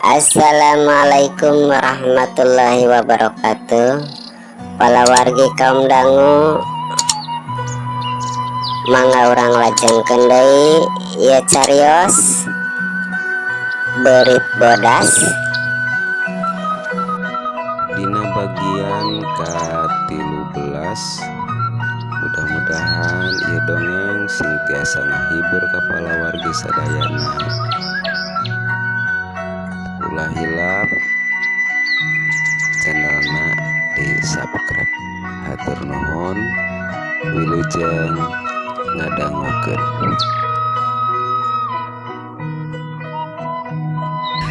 Assalamualaikum warahmatullahi wabarakatuh. Para wargi kaum dangu, mangga urang lajengkeun deui ieu carios beurit bodas dina bagian ke-13. Mudah-mudahan ieu dongeng senantiasa ngahibur kepala wargi sadayana. Ulah hilap channelna di subscribe. Hatur nuhun, wilujeng ngadangukeun.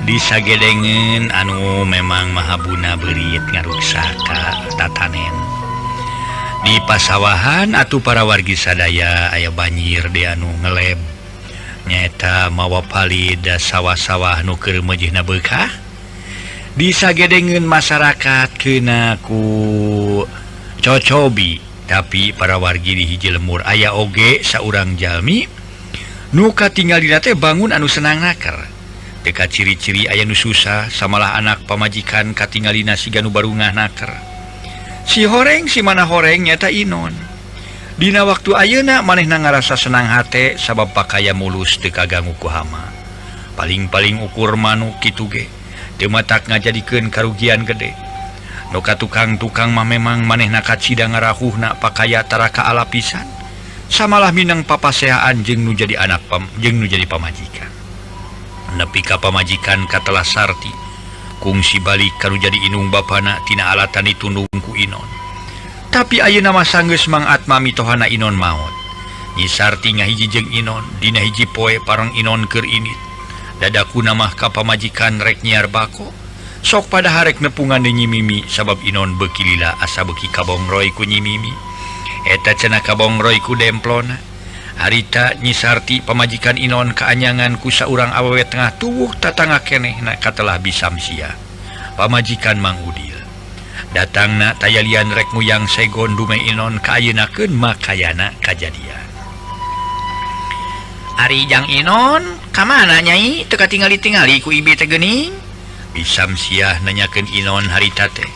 Disagedengen anu memang mahabuna beurit ngaruksa ka tatanen di pasawahan atuh para wargi sadaya aya banjir di anu ngeleb nyaeta mawa palid sawah-sawah nu keur mejihna beukah. Disagedengen masyarakat keuna ku cocobi, tapi para wargi di hiji lemur aya oge saurang jalmi nu katingalina teh bangun anu senang naker. Dekat ciri-ciri aya nu susah samalah anak pamajikan katingalina siga nu barungah naker. Si horeng si mana horeng nyata Inon. Dina waktu ayeuna manehna ngarasa senang hate sabab pakaya mulus teu kaganggu ku hama. Paling-paling ukur manuk kitu ge teu matak ngajadikeun karugian gede. Nu ka tukang-tukang mah memang manehna kacida ngarahuhna pakaya tara ka alapisan. Samalah minang papasehaan jeung nu jadi anak jeung nu jadi pamajikan. Nepi ka pamajikan katelah sarti kungsi balik kanu jadi inung bapana tina alatan ditundung ku Inon. Tapi ayeuna mah sanggeus mangat mamitohana Inon maot. Nyi Sarti ngahiji jeung Inon dina hiji poe parang Inon keur init. Dadakuna mah ka pamajikan rek nyiar bako. Sok pada harek nepungan deui Nyi Mimi sabab Inon beuki lila asa beuki kabongroy ku Nyi Mimi. Eta cenah kabongroy ku demplona. Harita Nyi Sarti pamajikan Inon kaanyangan ku saurang awewe tengah tuwuh tatangga kenehna katelah bisamsia. Pamajikan Mang Udil. Datangna tayalian rek nguyang segon dume Inon kaayeunakeun makayana kajadian. Ari jang Inon, ka mana nyai? Teu katingali-tingali ku ibi teh geuning. Bisamsiah nanyakeun Inon harita teh.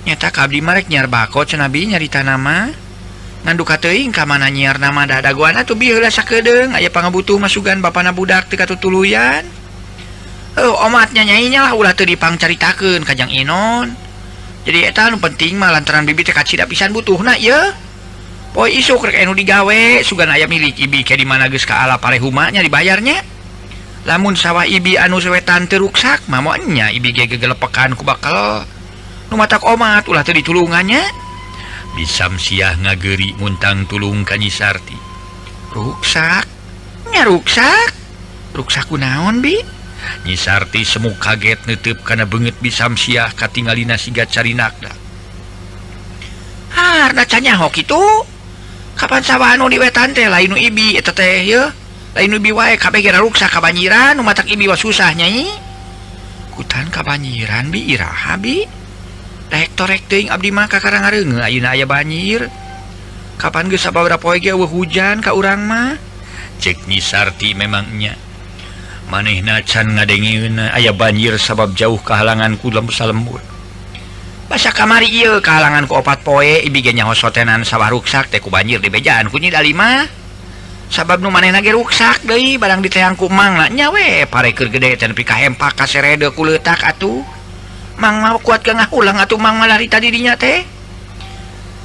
Nyata ka abdi mah rek nyiar bako cenah bi nyarita nama. Nganduka teuing ka mana nyiar nama dadagoana tuh bi heula sakedeung aya pangabutuh masugan bapana budak teu katutuluyan. Omatnya nyai nya lah ulah teu dipangcaritakeun ka jang Inon. Jadi eta anu penting mah lantaran bibi teh kacida pisan butuhna ieu. Poe isuk rek anu digawe sugan aya milik ibi ke di mana geus ka ala parehuma nya dibayarnya. Lamun sawah ibi anu sewetan teu ruksak mah moal nya ibi ge gegelepekan ku bakal nu matak omat ulah teu ditulungannya. Bisamsiah ngageuri muntang tulung ka Nyi Sarti. Ruksak? Nya ruksak? Ruksak kunaon bi? Nyi Sarti semu kaget neuteup kana beungeut Bisamsiah katingalina siga carinakna. Harna canyaho kitu? Kapan sawah anu di wetan teh lain nu ibi eta teh yeuh. Lain nu ibi wae kabeh ge ruksak kabanjiran nu matak ibi wa susah nyai. Kutan kabanjiran bi iraha bi? Rek torek teuing abdi mah kakarangareungeun ayeuna aya banjir. Kapan geus sababaraha poe ge eueuh hujan ka urang mah? Cek Nyi Sarti memang nya. Manehna can ngadengieun aya banjir sabab jauh kahalangan ku lembur. Basa kamari ieu kahalangan ku 4 poe ibi ge nyaho sotenan sawah ruksak teh ku banjir di bejaan ku Nyi Dali mah. Sabab nu manehna ge ruksak deui barang diteang ku Mang nya we pare keur gede teh nepi ka hempak ka serede ku leutak atuh. Mang mau kuat ka ngahulang atuh Mang malari tadi dinya teh.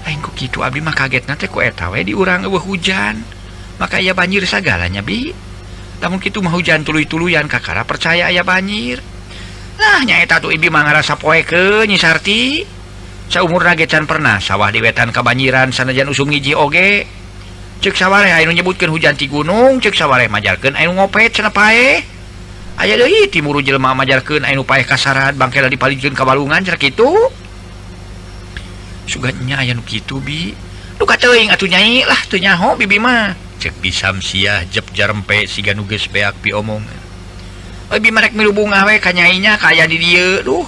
Lain ku kitu abdi mah kagetna teh ku eta we di urang eueuh hujan. Maka aya banjir sagalanya bi. Lamun kitu mah hujan tuluy-tuluyan kakara percaya aya banjir. Lah nya eta tuh ibi mah ngarasa poekeun Nyi Sarti. Saumurna ge can pernah sawah di wetan kabanjiran sanajan usum ngiji oge. Ceuk sawareh anu nyebutkeun hujan ti gunung, ceuk sawareh majarkeun anu ngopet cenah paeh. Aya deui ti muru jelema majarkeun anu paeh kasaran bangkela dipalijkeun ka balungan cenah kitu. Sugannya aya nu kitu bi. Duka teuing atuh nyai lah teu nyaho bibi mah. Cek Bisamsiah jep jarempe siga nu geus beak piomong. Bi marek milu bunga we ka nyai nya ka aya di dieu. Duh,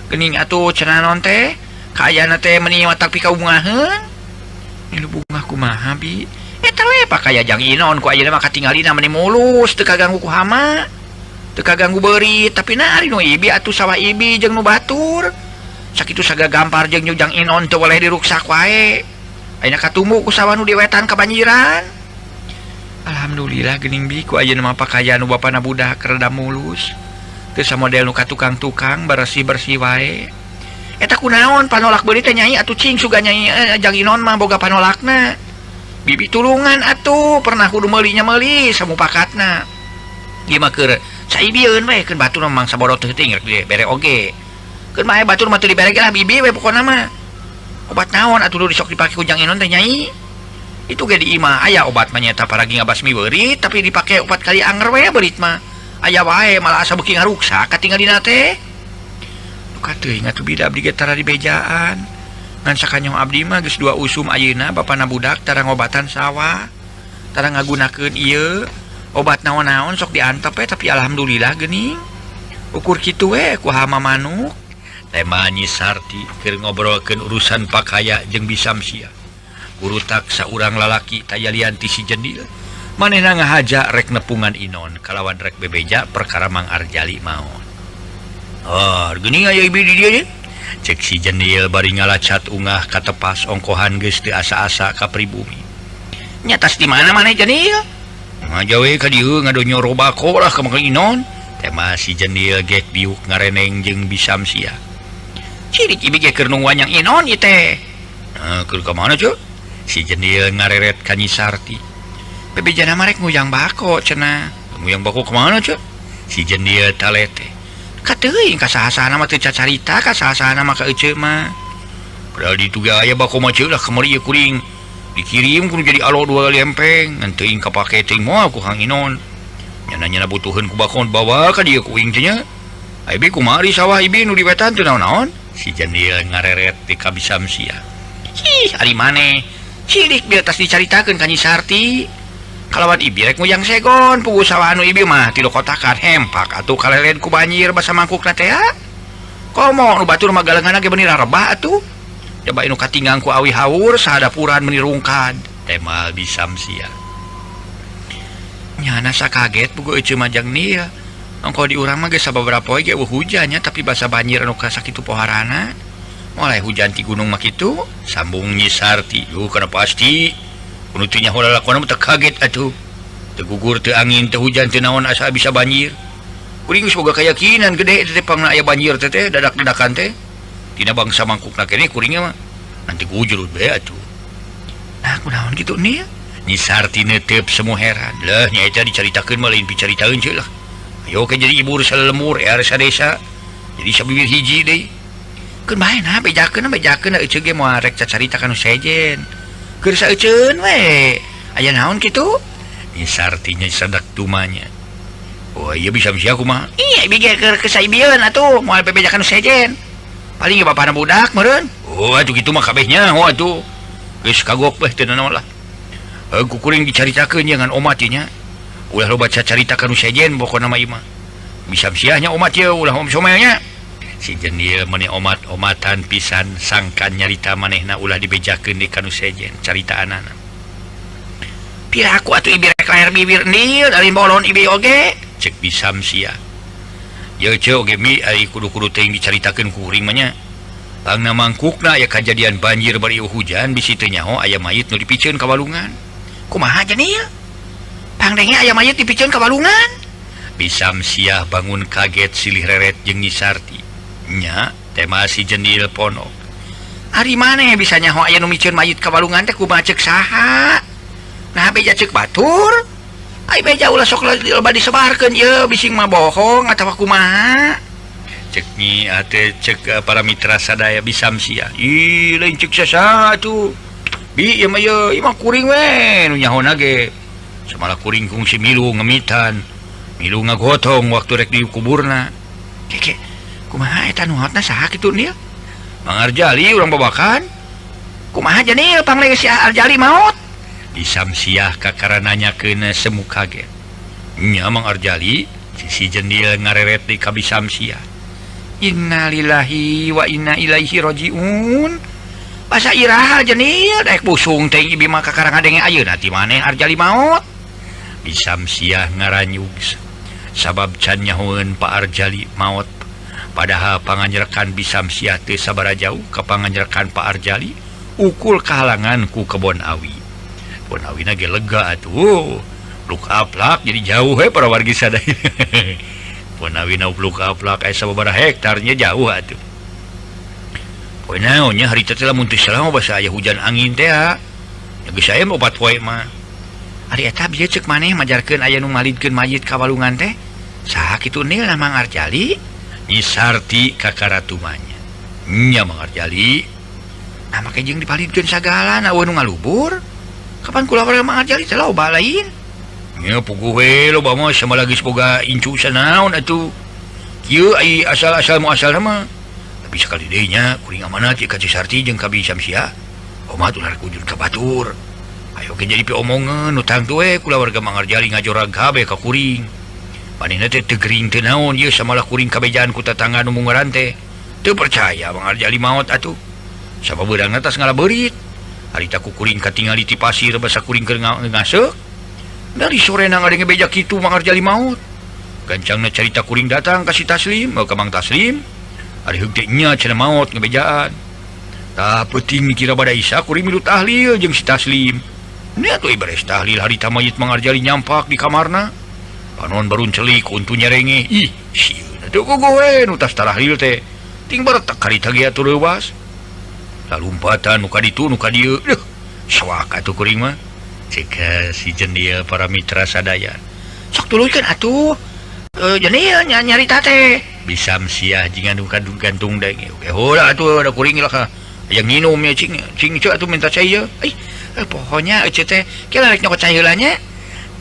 geuning atuh cenah naon teh? Ka ayana teh meuni watak pikaungaheun. Milu bunga kumaha bi? Eta we pakaya jang Inon ku ayeuna mah katingalina meuni mulus teu kaganggu ku hama. teka ganggu beri tapi nari nu ibi atuh sawah ibi jeung nu batur sakitu saga gampar jeung nyujang inon teu boleh diruksak wae ayeuna katumbu ku sawah nu di wetan kabanjiran. Alhamdulillah geuning bi ku ayeuna mah pakaian nu bapana budak rada mulus teu samodel nu ka tukang-tukang bersih-bersih wae. Eta kunaon panolak beuri teh nyai atuh cing suga nyai jang inon mah boga panolakna. Bibi tulungan atuh pernah kudu meuli nya meuli samupakatna. Ieu mah keur saibieun we keun batur mah mangsa bodoh teu teuing rek bere oge. Keun mah batur mah teu dibere lah bibi we pokona mah. Obat naon atuh nu sok dipake ku jang inon teh nyai? Itu ge di imah aya obat mah nyata paragi ngabasmi beurit tapi dipake 4 kali anger we beurit mah. Aya wae malah asa beuki ngaruksak katingalina teh. Teuing atuh bida abdi ge tara di bejaan ngan sakanyong abdi mah geus 2 usum ayeuna bapana budak tara ngobatan sawah tara ngagunakeun ieu obat naon-naon sok diantep tapi alhamdulillah geuning ukur kitu we ku hama manuk. Tema Nyi Sarti keur ngobrolkeun urusan pakaya jeung bisamsia gurutak saurang lalaki tayalian ti si Jendil manehna ngahaja rek nepungan inon kalawan rek bebeja perkara Mang Arjali maon. Oh, geuning aya ibi di dieu nya. Cek si Jendil bari ngalacat ungah katepas ongkohan geus teu asa-asa ka pribumi. Nyatas di mana maneh Jendil? Ngajawe ka dieu ngado nyoro bako lah ka Mang Inon. Tema si Jendil gek biuk ngareneng jeung bisamsia. Cirik ibi ge keur nungguan yang Inon ieu teh. Nah, keur ka mana, Cuk? Si Jendil ngareret ka Nyi Sarti. Bebejana mah rek nguyang bako cenah. Nguyang bako ka mana, Cuk? Si Jendil talete. Kateuing ka saha-sahana mah teu cacarita ka saha-sahana mah ka ece mah. Padahal ditu ge aya bako mah ceuk lah kamari ieu kuring. Dikirim kudu jadi alo 2 lempeng ngan teuing kapake teuing moal ku Kang Inon. Nyana-nyana butuheun ku bako bawa ka dieu kuing teh nya. Ibi kumari sawah ibi nu di wetan teu naon-naon. Si Jendil ngareret ti ka bisamsia. Ih, ari maneh. Cilik bieu tas dicaritakeun ka Nyi Sarti. Kalawan ibi rek nguyang segon pugu sawah anu ibi mah tilu kotakan hempak atuh kalelen ku banjir basa mangkukna teh. Komo nu batur mah galengan ge beuni rebah atuh. Coba inu katinggang ku awi haur sahadapuran meuni rungkad. Tema bisamsia. Nyana sakaget pugu ece majang nia. Ongko di urang mah ge sababaraha poe ge hujan nya tapi basa banjir anu kasakitu poharana. Mulai hujan ti gunung mah kitu sambung Nyi Sarti. Yuh kana pasti. Unutunya hola lakona teu kaget atuh. Teu gugur teu angin teu hujan teu naon asa bisa banjir. Kuring geus boga kayakinan gede teh pangna aya banjir teh dadak-dadakan teh. Tina bangsa mangkukna keneh kuringnya mah nanti gujurut bae atuh. Nah kunaon kitu nih? Nyi Sarti neuteup semu heran. Lah nya eta dicaritakeun mah lain bicaritaeun ceuk lah. Ayo ke jadi ibu salemur asa desa. Jadi sabibir hiji deui. Keun bae nah bejakeun ece ge moal rek cacarita kanu sejen. Keur saeuceun we. Aya naon kitu? Nyi Sarti nya sadak tumanya. Oh iya bisa kumaha? Iya bige keur kesaibieun atuh moal bebejakan sejen. Paling bapana budak meureun. Oh atuh kitu mah kabehnya oh atuh. Geus kagok beh teu naon lah. Ku kuring dicaritakeun jangan omat nya. Ulah loba carita kanu sejen pokona mah ieu mah. Bisa nya omat ye ulah om somelnya. Si Jendil meni omat-omatan pisan sangkan nyarita manehna ulah dibejakeun di kanu sejen caritaanana. Piraku atuh ibi rek lair bibir nil dari bolon ibi oge cek bisamsia. Ye ceu oge mi ari kudu-kudu teuing dicaritakeun ku kuring mah nya. Pangna mangkukna aya kajadian banjir bari hujan bisi teu nyaho aya mayit nu dipikeun ka walungan. Kumaha Jendil? Pangdenge aya mayit dipikeun ka walungan? Bisamsia bangun kaget silih reret jeung Nyi Sarti. Nya tema si Jendil ponok. Ari maneh bisa nyaho aya nu mikeun mayit ka walungan teh kumaha ceuk saha? Nah beja ceuk batur? Ai beja ulah sok loba disebarkeun ye bising mah bohong atawa kumaha? Cek Nyi ate cek para mitra sadaya bisamsia. Ih lain ceuk saha atuh. Bi ieu mah kuring we nu nyahona ge. Samala kuring kungsi milu ngemitan. Milu ngagotong waktu rek di kuburna. Keke kumaha eta nu hotna saha kitu nih? Mang Arjali urang babakan. Kumaha Jendil pangleung si Arjali maot? Bisamsiah kakarananyakeun semu kaget. Nya Mang Arjali si Jendil ngareret di ka bisamsiah. Innalillahi wa inna ilaihi rajiun. Basa iraha Jendil daek busung teh ibi mah kakarang adenge ayeuna ti maneh Arjali maot. Bisamsiah ngaranyug. sabab can nyahoeun Pak Arjali maut padahal panganjrekan Bisamsiah teu sabara jauh ka panganjrekan Pak Arjali ukul kahalangan ku kebon awi. Kebon awina ge lega atuh. Pluk aplak jadi jauh para wargi sadaya. Kebon awina pluk aplak aya sababaraha hektarnya jauh atuh. Poe naonnya harita teh lamun teu salah basa aya hujan angin teh ya. Geus aya 4 poe mah. Ari eta bieu ceuk maneh majarkeun aya nu malidkeun mayit ka walungan teh. Saha kitu nil Mang Arjali? Nyi Sarti kakaratumanya. Nya Mang Arjali. Nah make jeung dipalidkeun sagala naon nu ngalubur. Kapan kula warga Mang Arjali teh loba lain? Nya puguh we loba mah sama lagi boga incu sanaon atuh. Kieu ai asal-asal muasal mah. Tapi sekali deui nya kuring amanat ka Nyi Sarti jeung ka Bisamsiah. Omah tular kujur ka batur. Ayo ke jadi piomongan utang tuh kula warga Mang Arjali ngajorag kabeh ka kuring. Manehna teh teu gering teu naon ieu samalah kuring kabejaan ku tetangga nu mungaran teh. Teu percaya Mang Arjali maot atuh. Sababeurangna tas ngalabeurit. Harita ku kuring katingali ti pasir basa kuring keur ngaseuk. Dari sorena ngadenge beja kitu Mang Arjali maot. Gancangna carita kuring datang ka si Taslim, ka Mang Taslim. Ari heug nya cenah maot ngebejaan. Tah peuting kira bada Isa kuring milu tahlil jeung si Taslim. Nya atuh ibares tahlil harita mayit Mang Arjali nyampak di kamarna. Panon barun celik untu nyerenge. Ih, sieun atuh gogoe nu tas tahlil teh. Ting baretak harita ge atuh leuwas. Lalumpatan nu ka ditu nu ka dieu. Duh, sawak atuh kuring mah. Cek si jendeal para mitra sadaya. Sok tuluikeun atuh. Jendeal nyarita teh. Bisamsiah jeung anu gantung deui. Oke, heula atuh ada kuring lah ka. Yang nginum ya cing ceu atuh minta cai ya. Pokoknya ece teh kira rek nyokot cai heula nya.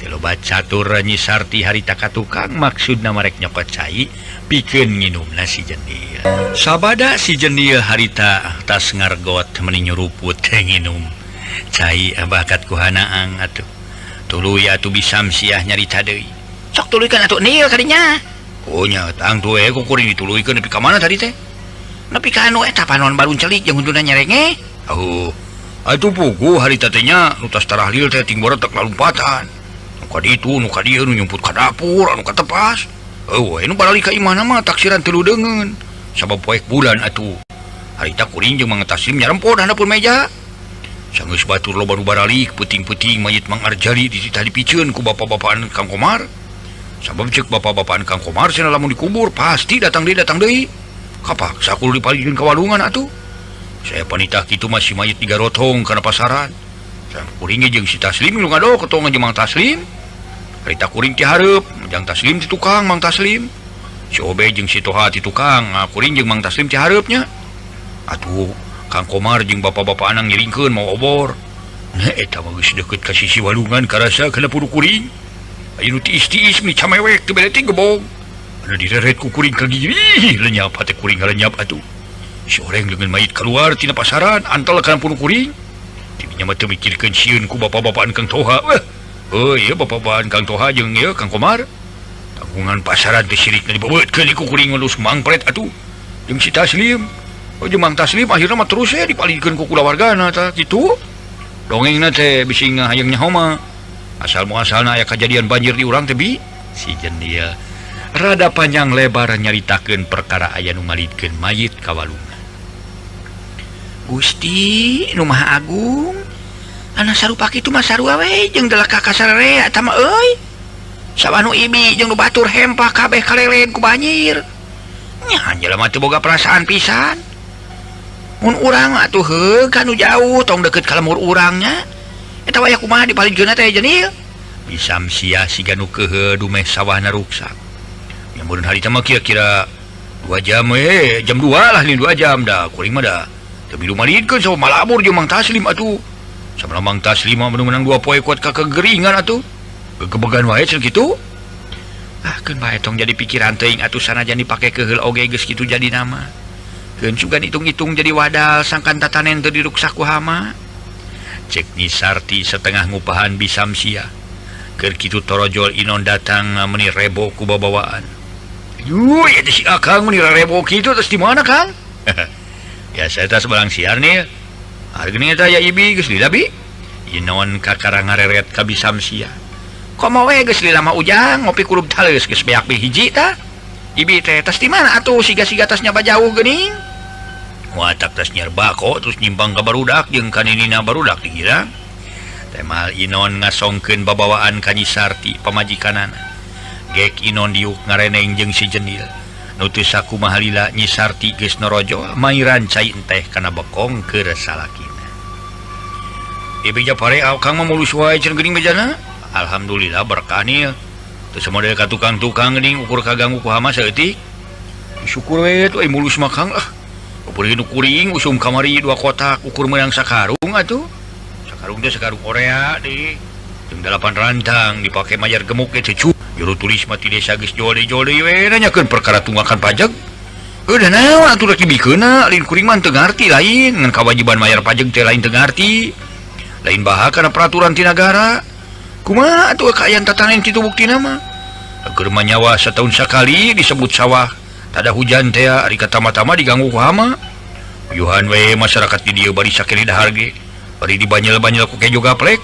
Teu loba catur Nyi Sarti harita ka tukang maksudna marek nyokot cai pikeun nginumna si jendeal. Sabada si jendeal harita tas ngargot meuni nyuruput teh nginum. Cai bakat ku hanaang atuh. Tuluy atuh Bisamsiah nyarita deui. Sok tuluykeun atuh nil kadinya. Oh nya tang tuh ku kuring dituluykeun nepi ka mana tadi teh? Nepi ka anu eta panon balun celik jeung hunduna nyerenge. Oh, atuh puguh harita teh nya nu tas tarahlil teh ting baretak lalumpatan. Nu ka ditu nu ka dieu nu nyumput ka dapur anu ka tepas. Eueuh nu balik ka imahna mah taksiran 3 deungeun. Sabab poek bulan atuh. Harita kuring jeung Mang Taslim nyarempod handapun meja. Sanggeus batur loba nu baralik peuting-peuting mayit Mang Arjali dititah dipikeun ku bapak-bapaan Kang Komar. Sabab cek bapak-bapaan Kang Komar cenah lamun dikubur pasti datang deui. Kapak sakul dipalidkeun ka walungan atuh. Saya panitah kitu masih mayit digarotong kana pasaran. Sang kuring jeung si Taslim nu ngado ketongan jeung Mang Taslim. Harita kuring ti hareup, jeung Taslim ti tukang Mang Taslim. Si Obe jeung si Toha ti tukang, kuring jeung Mang Taslim ti hareupnya. Atuh Kang Komar jeung bapak-bapak anang ngiringkeun mau obor. Nah eta mah geus deukeut ka sisi walungan karasa kana pudu kuring. Aya nu tiis-tiis mi camewek teu bere teh gebog. Anu direret ku kuring ka giri, lenyap hate kuring lenyap atuh. Si oreng leungeun mayit keluar tina pasaran antel kana pudu kuring. Tidinya mah teu mikirkeun sieun ku bapak-bapaan Kang Toha. Oh iya bapak-bapaan Kang Toha jeung ieu Kang Komar. Tanggungan pasaran teh sirikna dibebeutkeun ku kuring ngelus mangpret atuh. Jeung si Taslim. Oh jeung Mang Taslim akhirna mah terus dipalidkeun ku kulawargana tah kitu. Dongengna teh bisi ngahayang nyaho mah. Asal muasalna aya kejadian banjir di urang teh bi. Si jendeal rada panjang lebar nyaritakeun perkara aya nu malidkeun mayit ka walungan. Gusti nu Maha Agung, anu sarupa kitu mah sarua we jeung delaka kasarere eta mah euy. Sabanu ibi jeung nu batur hempah kabeh kalelen ku banjir. Nya jelema teu boga perasaan pisan. Mun urang atuh heug kanu jauh tong deukeut ka lemur urangnya. Eta wayah kumaha dipalidkeunna teh jenil? Bisamsiah siga nu keuheuh dumeh sawahna ruksak. Mun harita mah kira-kira 2 jam jam 2 lah nih 2 jam dah kuring mah dah. Teu milu malidkeun sawa malabur jeung Mang Taslim atuh. Sabana Mang Taslim mah menang 2 poe kuat ka kegeringan atuh. Gegebegan wae cenah kitu. Keun bae tong jadi pikiran teuing atuh sanajan dipake keheul oge geus kitu jadi nama. Keun sugan hitung-hitung jadi wadal sangkan tatanen teu diruksak ku hama. Cek Nyi Sarti setengah ngupahan Bisamsiah. Keur kitu torojol inon datang meuni rebo ku babawaan. Yuh, ya si Akang meuni rebo kitu terus di mana Kang? Ya saya tas balang siar nih. Hargana eta ya ibi geus lila bi. Inon kakara ngareret ka Bisamsiah. komo we geus lila mah ujang ngopi kulub tales geus beak beh hiji tah. Ibi teh tas di mana atuh siga-siga tasnya bajauh geuning. Watak tas nyerba kok terus nyimpang ka barudak jeung kaninina barudak dikira. Teh mal Inon ngasongkeun babawaan ka Nyi Sarti pamajikanana. Gek Inon diuk ngareneng jeung si Jendil. Nutu sakumaha lila Nyi Sarti geus norojo mairan cai teh kana bekong keur salakina. Ibi Japare kang mamulus wae cenah geuning mejana. Alhamdulillah berkah nih. Teu samodel ka tukang-tukang geuning ukur kaganggu ku hama saeutik. Syukur we tuh mulus makang lah. Kuring kuring usum kamari 2 kotak ukur meunang sakarung atuh. Sakarung teh sakarung Korea deui. Jeung 8 rantang dipake mayar gemuk ge cucu. Juru tulis mah ti desa geus jole-jole we nanyakeun perkara tunggakan pajak. Udah naon atuh rek dibikeunna lain kuring mah teu ngarti lain ngan kewajiban mayar pajak teh lain teu ngarti. Lain baha kana peraturan ti nagara. Kumaha atuh kaayaan tatanen kitu buktina mah? Keur nyawa setahun sakali disebut sawah. Tada hujan teh ari katama-tama diganggu ku hama. Yuhan we masyarakat di dieu bari sakili dahar ge. Bari dibanyel-banyel ku kejo gaplek.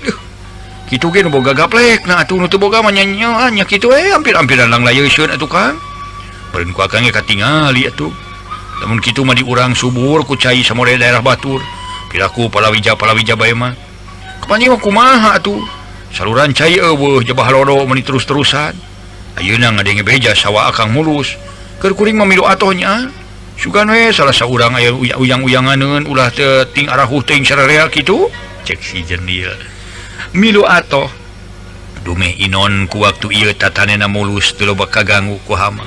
Kitu ge nu boga gaplek. Nah atuh nu teu boga mah nya kitu we hampir-hampiran lang layeusieun atuh Kang. Beureun ku akang ge katingali atuh. Lamun kitu mah di urang subur ku cai samodel daerah batur. Pilaku palawija bae mah. Kepanji mah kumaha atuh? Saluran cai eueuh jabah lodo meuni terus-terusan. Ayeuna ngadenge beja sawah akang mulus. Keur kuring mamilu atohnya. Sugan we salah saurang aya uyang-uyanganeun ulah teu ting arahuh teuing sararea kitu. Cek si Jendil. Milu atoh. Dumeh Inon ku waktu ieu tatanena mulus teu loba kaganggu ku hama.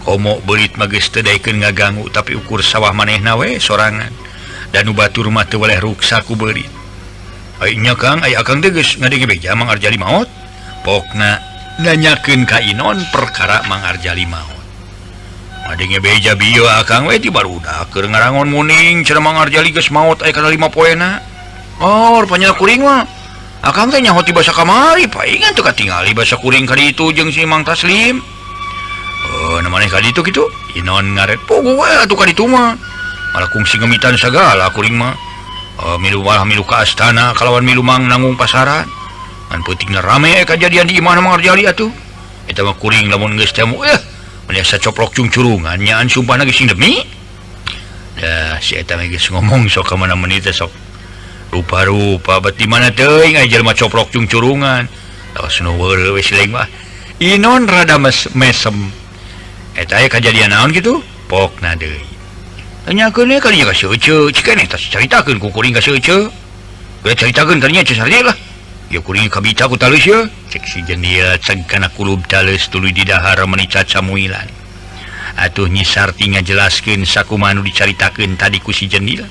Komo beulit mah geus teu daekeun ngaganggu tapi ukur sawah manehna we sorangan. Dan nu batur mah teu waleh ruksa ku beulit. Ai nya Kang, ai akang teh geus ngadenge beja Mang Arjali maot. Pokna nanyakeun ka Inon perkara Mang Arjali maot. Ngadenge beja bieu akang we ti barudak keur ngarangon muning cenah Mang Arjali geus maot aya kana 5 poena. Oh, rupanya kuring mah. Akang teh nyaho ti basa kamari, paingan teu katingali basa kuring ka ditu jeung si Mang Taslim. Oh, namaneh ka ditu kitu? Inon ngaret pogo we atuh ka ditu mah. Malah kungsi ngemitan sagala kuring mah. Milu ka astana kalawan milu Mang nanggung pasaran. Ngan peutingna rame kajadian di imah Mang Arjali atuh. Eta mah kuring lamun geus temu meniasa coplok cungcurungan nyaan sumpahna geus demi. Dah si eta mah geus ngomong sok ka mana menit sok. Rupa-rupa beti mana teuing aya jelema coplok cungcurungan. Lawas nu weureu we sileng mah. Inon rada mesem. Eta aya kajadian naon kitu? Pokna deui. Tanyakeun kali ka seuceu, cikeun eta caritakeun ku kuring ka seuceu. Geus caritakeun kalinya Cesar lah. Ya kuring kabita ku taleus ya. Cek si Jendil ceg kana kulub taleus tuluy di dahar menicat samuilan. Atuh Nyi Sarti ngajelaskeun sakumaha nu dicaritakeun tadi ku si Jendil.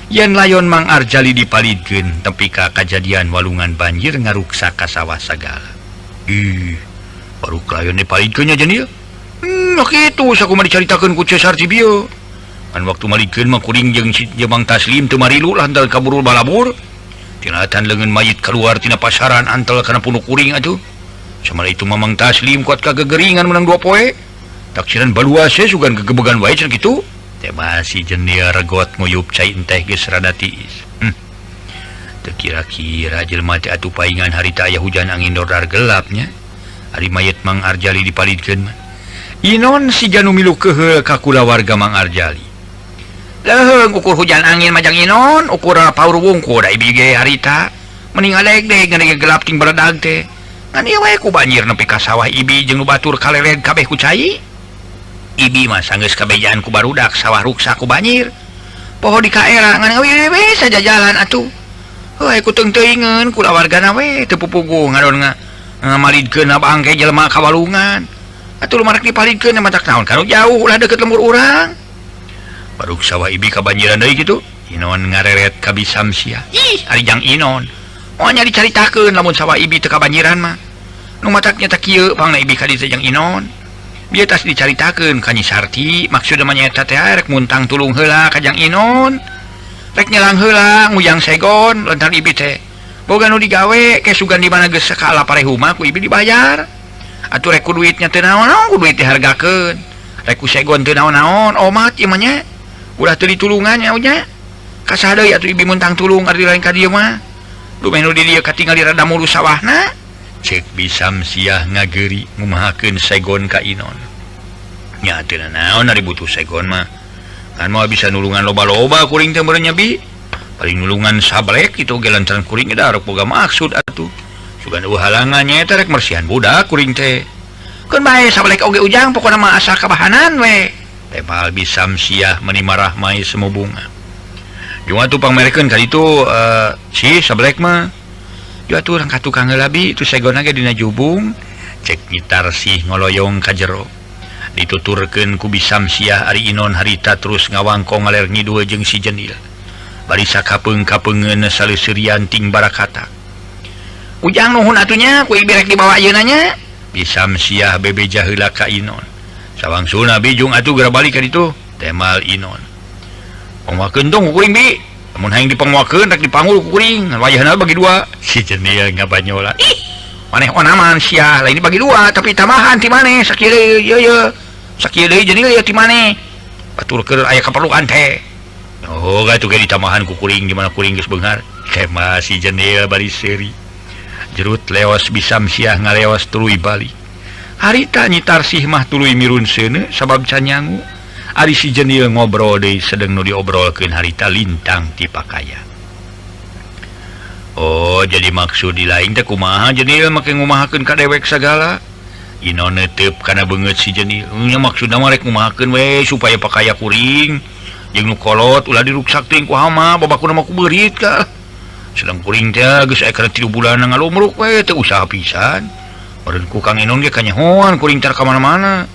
Yen layon Mang Arjali dipalidkeun tepi ka kajadian walungan banjir ngaruksa ka sawah sagala. Baru layon dipalidkeun nya Jendil. Nah kitu sakumaha dicaritakeun ku Cesar ti bieu. Kan waktu malikeun mah kuring jeung si Mang Taslim teu marilu lantaran kaburu balabur. Tinatan leungeun mayit keluar tina pasaran antel kana punu kuring atuh. Samala itu Mang Taslim kuat kagegeringan menang 2 poe. Taksiran baluase sugan gegebegan wae cenah kitu. Teh si Jendil regot nguyup cai teh geus rada tiis. Teu kira-kira jelema teh atuh paingan harita aya hujan angin dordar gelapnya. Ari mayit Mang Arjali dipalidkeun mah. Inon si janu milu keheul ka kulawarga Mang Arjali. Leheung ukur hujan angin majang Inon ukur paur wungku da ibi ge harita mending aleg-deg ngadege gelap ting baradag teh ngan ieu we ku banjir nepi ka sawah ibi jeung nu batur kalered kabeh ku cai. Ibi mah sanggeus kabejaan ku barudak sawah ruksa ku banjir poho di kaera ngan awewe saja jalan atuh. Heuh ku teung-teuingeun kulawargana we teu pupuguh ngadon ngamalidkeun bangke jelema kawalungan. Atuh lumarak dipalidkeun matak naon kanu jauh ulah deukeut lembur urang. Baruk sawah ibi kabanjiran deui kitu. Inon ngareret ka Bisamsia. Ih, ari jang Inon. Moal nya dicaritakeun lamun sawah ibi teu kabanjiran mah. Nu mataknya tak kieu pangna ibi ka dieu jang Inon. Bieu tas dicaritakeun ka Nyi Sarti, maksudna mah nyaeta teh rek muntang tulung heula ka jang Inon. Rek nyelang heula nguyang segon lantaran ibi teh boga nu digawe ke sugan di mana geus sakala parehuma ku ibi dibayar. Atuh rek ku duitnya teu naon-naon ku duit dihargakeun. Rek ku segon teu naon-naon omat ieu mah nya. Ulah teu ditulungannya nya. Kasaha deui atuh ibi muntang tulung ari lain ka dieu mah. Dumeh nu di dieu katingali rada mulus sawahna. cek Bisam siah ngageri ngumahakeun Saigon ka Inon. Nya teu naon ari butuh Saigon mah. Kan mau bisa nulungan loba-loba kuring teh meureun nya bi. Paling nulungan sablek itu ge lantaran kuring da rek boga maksud atuh. Sugan halangannya eta rek mersihan budak kuring teh. Keun bae sablek oge ujang pokona mah asal kabahanan we. Tepal Bisam siah meuni marah mai semu bunga. Jua tuh pangmerekeun ka ditu si sablek mah. Jua tuh urang ka tukang heula bi itu Saigon ge dina jubung. Cek nyitar sih ngoloyong ka jero. Dituturkeun ku Bisam siah ari Inon harita terus ngawangkong ngaler ngidul jeung si Jenil. Bari sakapeung-kapeungeun saleuseurian ting barakata. Ujang nuhun atunya ku ibirek dibawa ayeuna nya. Bisam siah bebeja heula ka Inon. Sawangsuna bijung atuh geura balik ka ditu. Temal Inon. Pangwakeun tong kuring bi. Mun hayang dipangwakeun rek dipangul ku kuring. Wayahna bagi dua. Si Jenil ngabanyola. Ih, maneh onaman siah lain dibagi dua tapi tambahan ti maneh sakieu deui ye. Sakieu deui Jenil ye ti maneh. Baturkeun aya kaperluan teh. Oh, gatuh ge ditambahan ku kuring gimana kuring geus beunghar. Tema si Jenil bari seuri. Jerut leos Bisam siah ngaleos tuluy balik. Harita nyitar sih mah tuluy mirun seuneu sabab canyangu. Ari si Jenil ngobrol deui sedeng nu diobrolkeun harita lintang ti pakaya. Oh, jadi maksud di lain teh kumaha Jenil make ngumahakeun ka dewek sagala. Inon neuteup kana beungeut si Jenil. Nya maksudna mah rek ngumahakeun we supaya pakaya kuring jeung nu kolot ulah diruksak teuing ku hama babakuna mah ku beurit ka. Sedang kuring teh geus aya kana 3 bulan ngalumruk we teu usaha pisan. Meureun ku Kang Inon ge kanyahoan kuring tar ka mana-mana.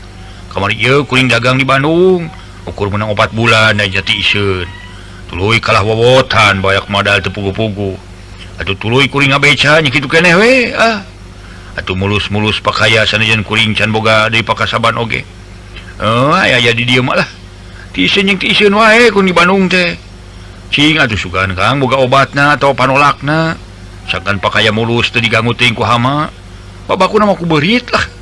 Kamari ieu kuring dagang di Bandung, ukur menang 4 bulan da jati iseun. Tuluy kalah wawotan bayak modal teu pugu-pugu. Atuh tuluy kuring ngabeca nya kitu keneh we. Atuh mulus-mulus pakaya sanajan kuring can boga deui pakasaban oge. Aya di dieu mah lah. Ti iseun jeung ti iseun wae kun di Bandung teh. Cing atuh sugan Kang boga obatna atau panolakna. Sakan pakaya mulus teu diganggu teuing ku hama. Babakuna mah ku beurit lah.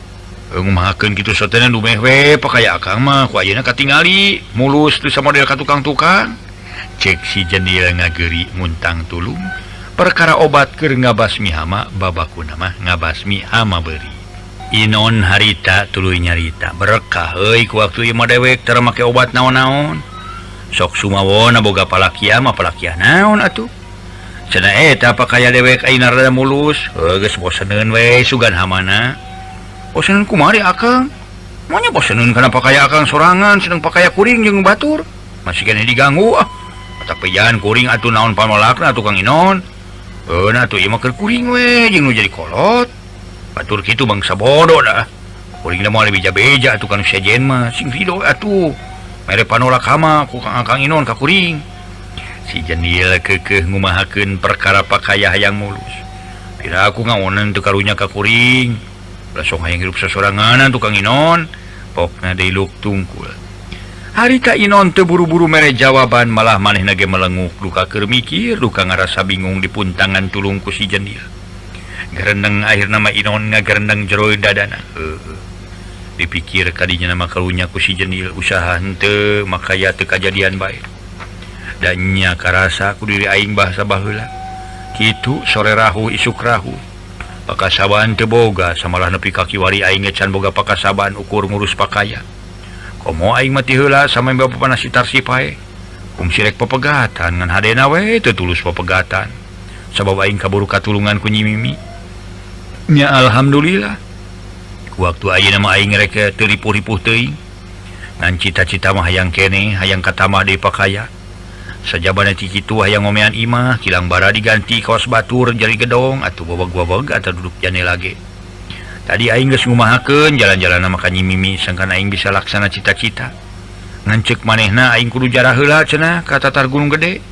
Ngumahakeun kitu sotena dumeh we pakaya akang mah ku ayeuna katingali mulus teu samodel ka tukang-tukang. Cek si Jenil ngageri muntang tulung. Perkara obat keur ngabasmi hama babakuna mah ngabasmi hama beuri. Inon harita tuluy nyarita berkah euy ku waktu ieu mah dewek teu make obat naon-naon. Sok sumawona boga palakia mah palakia naon atuh. Cenah eta pakaya dewek ayeuna rada mulus, geus boseneun we sugan hamana. Boseneun kumari akang? Monya boseneun kana pakaya akang sorangan sedeng pakaya kuring jeung batur. Masih keneh diganggu ah. Tapi jangan kuring atuh naon panolakna atuh Kang Inon. Nah atuh ieu mah keur kuring we jeung nu jadi kolot. Batur kitu bangsa bodoh dah. Kuring da moal beja-beja atuh kan sejen mah sing video atuh. Mere panolak hama ku Kang Inon ka kuring. Si Jenil keukeuh ngumahakeun perkara pakaya hayang mulus. Pira aku ngaonan teu karunya ka kuring. Langsung hayang hirup sasoranganan tukang Inon. Pokna deui luk tungkul. Harita Inon teu buru-buru mere jawaban malah manehna ge melenguk duka keur mikir duka ngarasa bingung di puntangan tulung ku si Jenil. Garendeng akhirna mah Inon ngagarendeng jero dadana. Dipikir kadinya nama karunya ku si Jenil usaha henteu makaya teu kajadian bae. Dan nya karasa ku diri aing bahasa baheula. Kitu sore rahu isuk rahu. Pakasaban teu boga samalah nepi ka kiwari aing can boga pakasaban ukur ngurus pakaya. Komo aing mah ti heula samembe bapana si Tarsipae. Kungsi rek papegatan ngan hadena we teu tulus papegatan. Sabab aing kaburu katulungan ku Nyi Mimi. Nya alhamdulillah. Waktu ayeuna mah aing rek teu ripuh-ripuh teuing. Ngan cita-cita mah hayang keneh hayang katamah deui pakaya. Sajabana ti kitu hayang ngomean imah kilang bara diganti kaos batur jari gedong atuh bobog-bobog atuh duduk jane lage. Tadi aing geus ngumahakeun jalan-jalan maka Nyi Mimi sangkan aing bisa laksana cita-cita. Ngan ceuk manehna aing kudu jarah heula cenah ka Tatar Gunung Gede.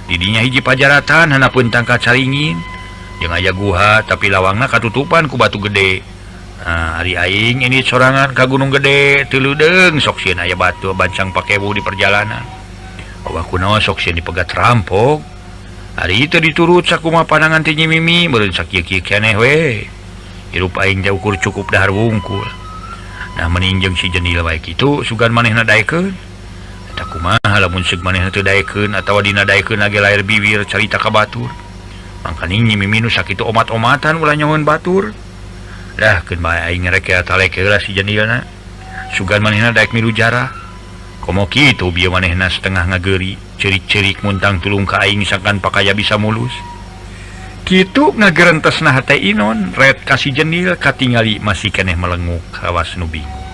Di dinya hiji pajaratan hanapeun tangka caringin jeung aya guha tapi lawangna katutupan ku batu gede. Nah, ari aing ini sorangan ka Gunung Gede teu leudeng sok sieun aya batu bancang pakewu di perjalanan. Bahwa kunaon sok sieun dipegat rampok. Ari teu diturut sakumaha pandangan ti Nyi Mimi meureun sakieu-kieu keneh we. Hirup aing teh ukur cukup dahar wungkul. Nah meninjeng si Jenil bae kitu sugan manehna daekeun. Eta kumaha lamun seug manehna teu daekeun atawa dina daekeun age lair bibir carita ka batur. Mangka Nyi Mimi nu sakitu omat-omatan ulah nyahoeun batur. dah keun bae aing ngerek talek heula si Jendilna sugan manehna daek milu jarah komo kitu bieu manehna setengah ngageuri cerik-cerik muntang tulung ka aing sangkan pakaya bisa mulus kitu ngagerentesna hate Inon red ka si Jendil katingali masih keneh melenguk awas nu bingung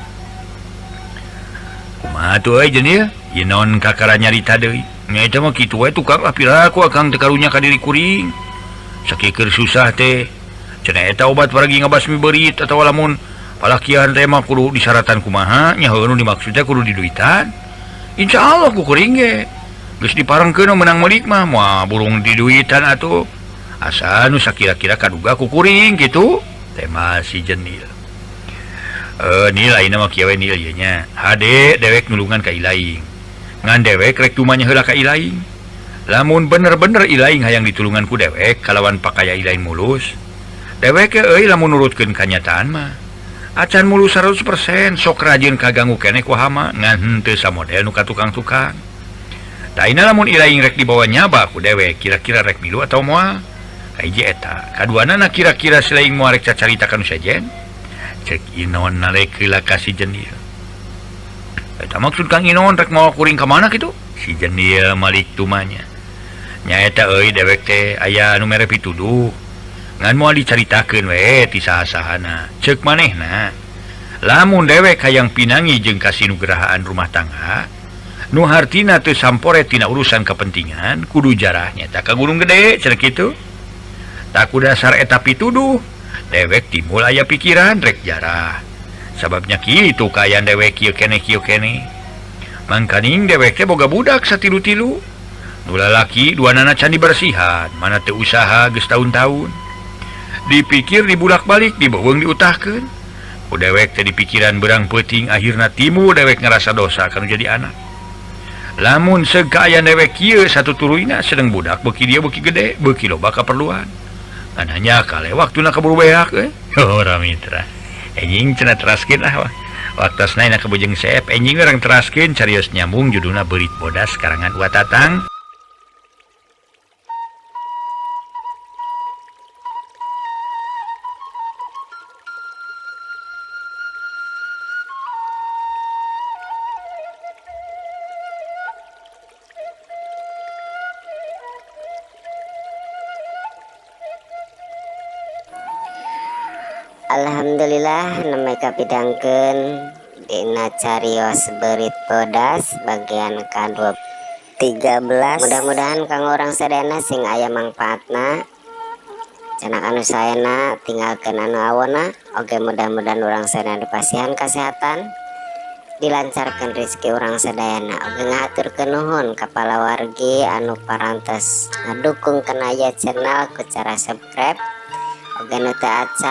kumaha tuh Jendil Inon kakara nyarita deui nya eta mah kitu we tukang lapiraku akang teu karunya ka diri kuring sakeukeun susah teh cenah eta obat wargi ngabasmi beurit atawa lamun palakian teh mah kudu disaratan kumaha nya heuh nu dimaksudna kudu diduitan insyaallah ku kuring ge geus diparengkeun menang melik mah moal burung diduitan atuh asa nu sakira-kira kaduga ku kuring kitu tema si Jendil nilai nama kieu we nil ieu nya hade dewek nulungan ka ilaing ngan dewek rek tumanya heula ka ilaing lamun bener-bener ilaing hayang ditulungan ku dewek kalawan pakaya ilaing mulus dewek euy lamun nurutkeun kanyataan mah acan mulus 100% sok rajin kaganggu keneh ku hama ngan henteu samodel nu ka tukang-tukang daina lamun ilaing rek dibawa nyaba ku dewek kira-kira rek milu atau moal hiji eta kaduana na kira-kira selain moal rek cacaritakan nu sajen cek Inon narek heula ka si Jendil eta maksud Kang Inon rek mau kuring ka mana kitu si Jendil malik tumanya nyaeta euy dewek teh aya nu mere pituduh ngan moal dicaritakeun we ti saha-sahana ceuk manehna lamun dewek hayang pinangi jeung kasinugrahaan rumah tangga nu hartina teu sampore tina urusan kepentingan kudu jarahnya tak ka gunung gede cenah kitu tak ku dasar eta pituduh dewek timbul aya pikiran rek jarah sababnya kitu kaayaan dewek kieu kene mangkaning dewek teh boga budak satilu-tilu nu lalaki duanana can dibersihan mana teu usaha geus tahun-tahun dipikir dibulak-balik dibeuweung diutahkeun ku dewek teh dipikiran berang peuting akhirna timbul dewek ngerasa dosa kanu jadi anak lamun seug kaayaan dewek kieu satu tuluina sedeng budak beuki dia beuki gede beuki loba kaperluan kan hanya kale waktuna kaburu beak ora mitra enjing cenah teraskeun lah waktasna ina kabujeng seep enjing urang teraskeun carios nyambung judulna Beurit Bodas karangan Uwa Tatang. Alhamdulillah nembe kapidangkeun dina carios Beurit Bodas bagian ke-13 mudah-mudahan kanggo urang sadayana sing aya mangpaatna cenah anu saena tinggalkeun anu awona oge mudah-mudahan urang sadayana dipasihan kasehatan dilancarkeun rezeki urang sadayana oge ngaturkeun nuhun ka palawargi anu parantos ngadukung kana aya channel ku cara subscribe oge nu teu acan